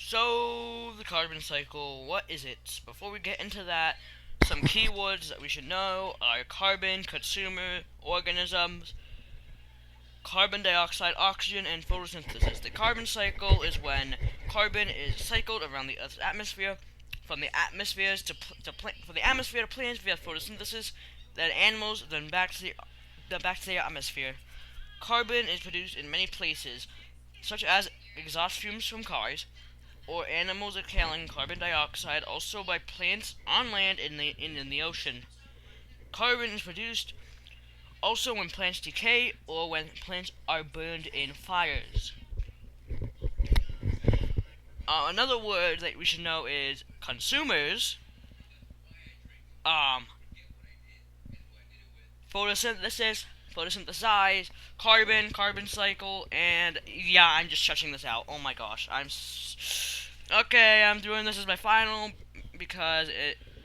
So, the carbon cycle, what is it? Before we get into that, some keywords that we should know are carbon, consumer, organisms, carbon dioxide, oxygen, and photosynthesis. The carbon cycle is when carbon is cycled around the Earth's atmosphere. From the atmosphere from the atmosphere to plants via photosynthesis, then animals, then back to the atmosphere. Carbon is produced in many places, such as exhaust fumes from cars, or animals exhaling carbon dioxide, also by plants on land and in the ocean. Carbon is produced also when plants decay or when plants are burned in fires. Another word that we should know is consumers, um, photosynthesize, carbon cycle, and yeah, I'm just stretching this out. Oh my gosh, okay. I'm doing this as my final because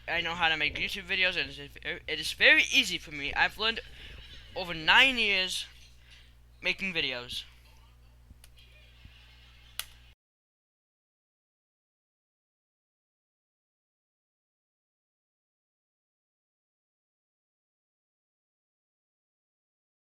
I know how to make YouTube videos, and it is very easy for me. I've learned over 9 years making videos.